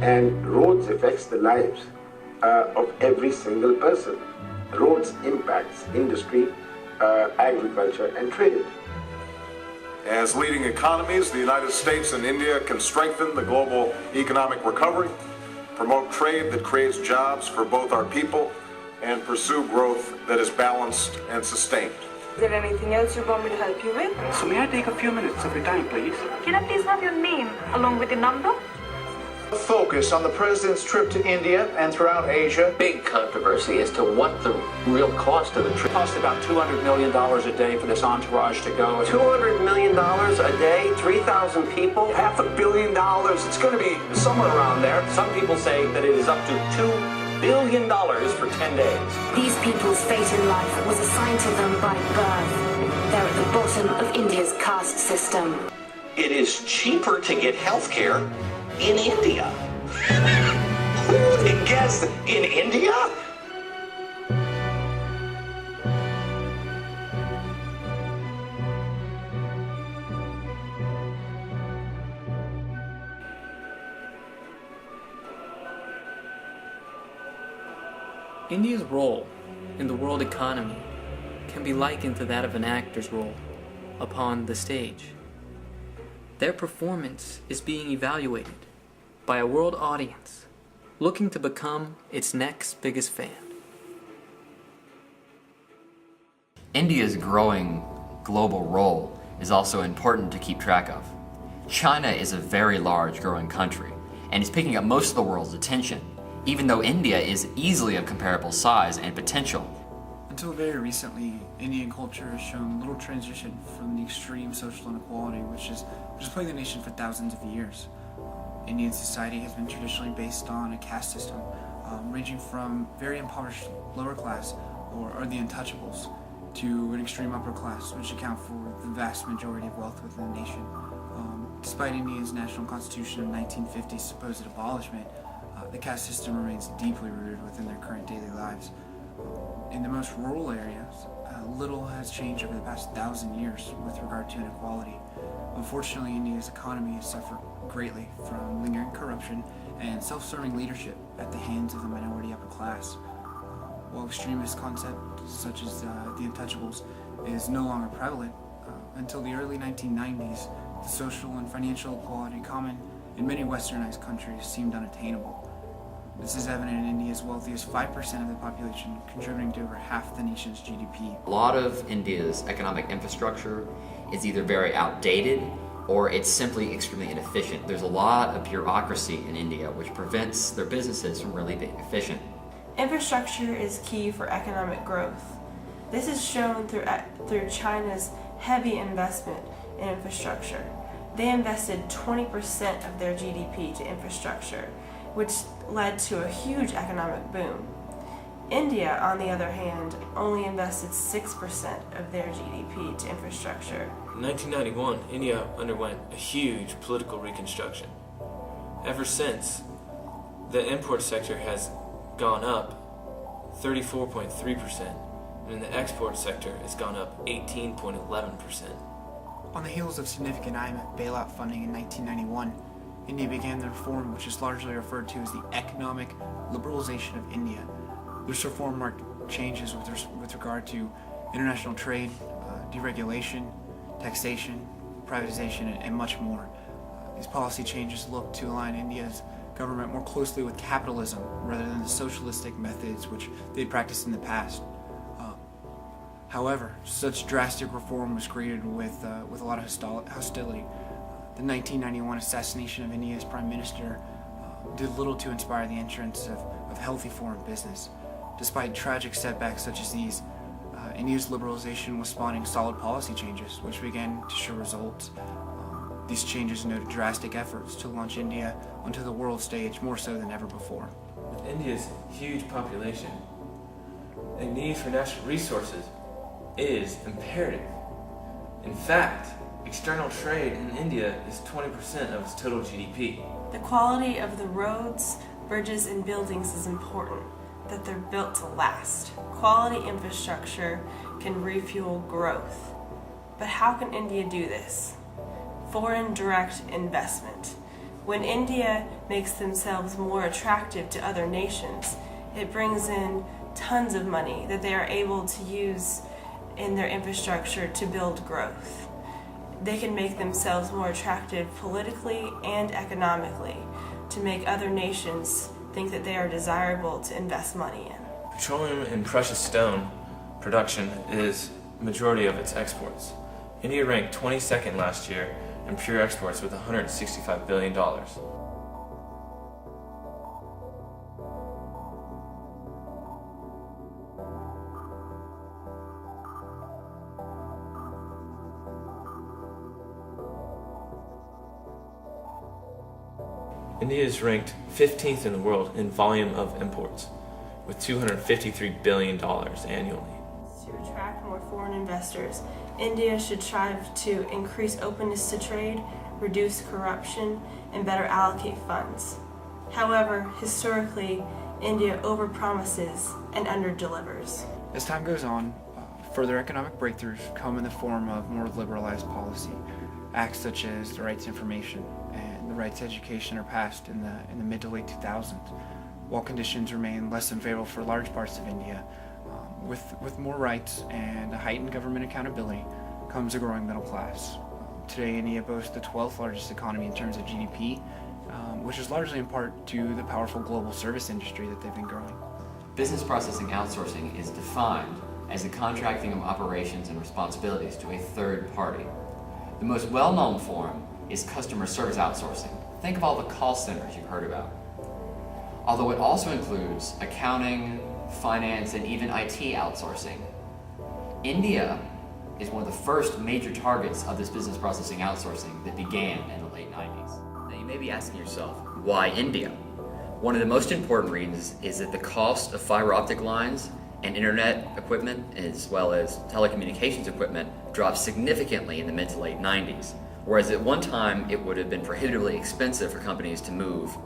And roads affects the lives of every single person. Roads impacts industry, agriculture and trade. As leading economies, the United States and India can strengthen the global economic recovery, promote trade that creates jobs for both our people, and pursue growth that is balanced and sustained. Is there anything else you want me to help you with? So may I take a few minutes of your time, please? Can I please have your name along with your number? Focus on the president's trip to India and throughout Asia. Big controversy as to what the real cost of the trip. It costs about $200 million a day for this entourage to go. $200 million a day, 3,000 people, $500 million. It's going to be somewhere around there. Some people say that it is up to $2 billion for 10 days. These people's fate in life was assigned to them by birth. They're at the bottom of India's caste system. It is cheaper to get health care in India. Who would have guessed in India? India's role in the world economy can be likened to that of an actor's role upon the stage. Their performance is being evaluated by a world audience looking to become its next biggest fan. India's growing global role is also important to keep track of. China is a very large growing country and is picking up most of the world's attention, even though India is easily of comparable size and potential. Until very recently, Indian culture has shown little transition from the extreme social inequality which has plagued the nation for thousands of years. Indian society has been traditionally based on a caste system, ranging from very impoverished lower class, or the untouchables, to an extreme upper class, which account for the vast majority of wealth within the nation. Despite India's national constitution of 1950's supposed abolishment, the caste system remains deeply rooted within their current daily lives. In the most rural areas, little has changed over the past 1,000 years with regard to inequality. Unfortunately, India's economy has suffered greatly from lingering corruption and self-serving leadership at the hands of the minority upper class. While extremist concepts such as the untouchables is no longer prevalent, until the early 1990s, the social and financial equality common in many westernized countries seemed unattainable. This is evident in India's wealthiest 5% of the population, contributing to over half the nation's GDP. A lot of India's economic infrastructure is either very outdated or it's simply extremely inefficient. There's a lot of bureaucracy in India which prevents their businesses from really being efficient. Infrastructure is key for economic growth. This is shown through China's heavy investment in infrastructure. They invested 20% of their GDP to infrastructure, which led to a huge economic boom. India, on the other hand, only invested 6% of their GDP to infrastructure. In 1991, India underwent a huge political reconstruction. Ever since, the import sector has gone up 34.3%, and in the export sector it's gone up 18.11%. On the heels of significant IMF bailout funding in 1991, India began the reform which is largely referred to as the economic liberalization of India. This reform marked changes with regard to international trade, deregulation, taxation, privatization, and much more. These policy changes look to align India's government more closely with capitalism rather than the socialistic methods which they had practiced in the past. However, such drastic reform was greeted with a lot of hostility. The 1991 assassination of India's Prime Minister did little to inspire the entrance of healthy foreign business. Despite tragic setbacks such as these, India's liberalization was spawning solid policy changes, which began to show results. These changes noted drastic efforts to launch India onto the world stage more so than ever before. With India's huge population, a need for natural resources is imperative. In fact, external trade in India is 20% of its total GDP. The quality of the roads, bridges, and buildings is important, that they're built to last. Quality infrastructure can refuel growth. But how can India do this? Foreign direct investment. When India makes themselves more attractive to other nations, it brings in tons of money that they are able to use in their infrastructure to build growth. They can make themselves more attractive politically and economically to make other nations think that they are desirable to invest money in. Petroleum and precious stone production is the majority of its exports. India ranked 22nd last year in pure exports with $165 billion. India is ranked 15th in the world in volume of imports, with $253 billion annually. To attract more foreign investors, India should strive to increase openness to trade, reduce corruption, and better allocate funds. However, historically, India overpromises and underdelivers. As time goes on, further economic breakthroughs come in the form of more liberalized policy. Acts such as the Right to Information and the Right to Education are passed in the mid to late 2000s, while conditions remain less than favorable for large parts of India. With more rights and a heightened government accountability comes a growing middle class. Today, India boasts the 12th largest economy in terms of GDP, which is largely in part to the powerful global service industry that they've been growing. Business processing outsourcing is defined as the contracting of operations and responsibilities to a third party. The most well-known form is customer service outsourcing. Think of all the call centers you've heard about. Although it also includes accounting, finance, and even IT outsourcing. India is one of the first major targets of this business processing outsourcing that began in the late 90s. Now you may be asking yourself, why India? One of the most important reasons is that the cost of fiber optic lines and internet equipment, as well as telecommunications equipment, dropped significantly in the mid to late 90s. Whereas at one time it would have been prohibitively expensive for companies to move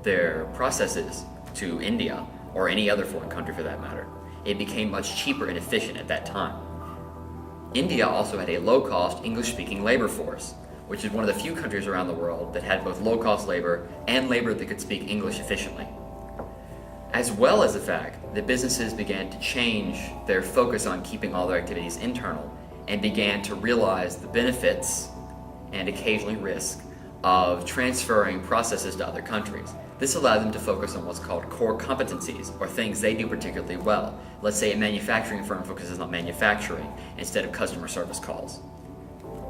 their processes to India, or any other foreign country for that matter. It became much cheaper and efficient at that time. India also had a low-cost English-speaking labor force, which is one of the few countries around the world that had both low-cost labor and labor that could speak English efficiently. As well as the fact that businesses began to change their focus on keeping all their activities internal and began to realize the benefits and occasionally risk of transferring processes to other countries. This allowed them to focus on what's called core competencies, or things they do particularly well. Let's say a manufacturing firm focuses on manufacturing instead of customer service calls.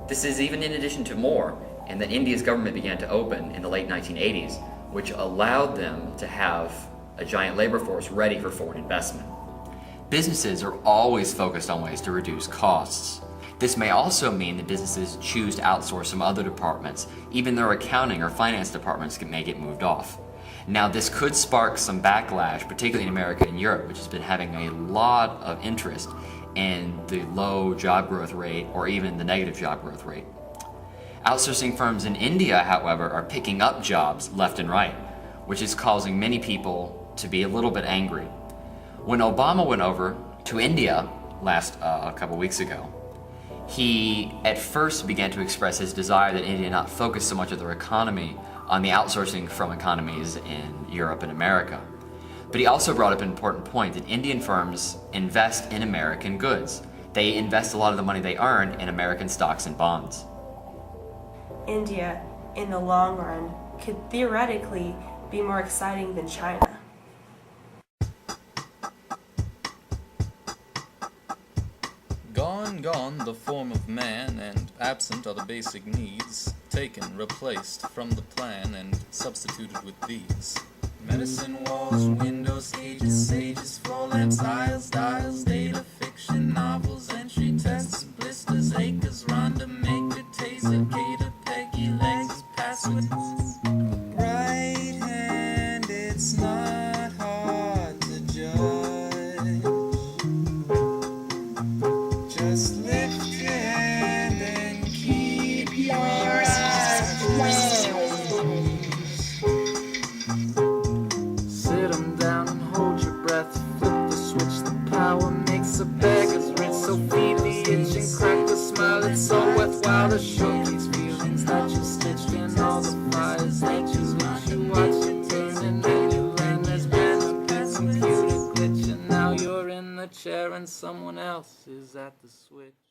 This is even in addition to more, and that India's government began to open in the late 1980s, which allowed them to have a giant labor force ready for foreign investment. Businesses are always focused on ways to reduce costs. This may also mean that businesses choose to outsource some other departments. Even their accounting or finance departments may get moved off. Now, this could spark some backlash, particularly in America and Europe, which has been having a lot of interest in the low job growth rate or even the negative job growth rate. Outsourcing firms in India, however, are picking up jobs left and right, which is causing many people to be a little bit angry. When Obama went over to India a couple weeks ago, he at first began to express his desire that India not focus so much of their economy on the outsourcing from economies in Europe and America. But he also brought up an important point that Indian firms invest in American goods. They invest a lot of the money they earn in American stocks and bonds. India, in the long run, could theoretically be more exciting than China. Gone the form of man, and absent are the basic needs, taken, replaced from the plan, and substituted with these. Medicine walls, windows, cages, sages, floor lamps, aisles, dials, data, fiction, novels, entry tests, blisters, acres, Rhonda, maker, taser, cater, Peggy, legs, password. Right hand, it's not hard to judge. Just lift your hand and keep your eyes closed. Sit 'em down and hold your breath. Flip the switch, the power. chair and someone else is at the switch.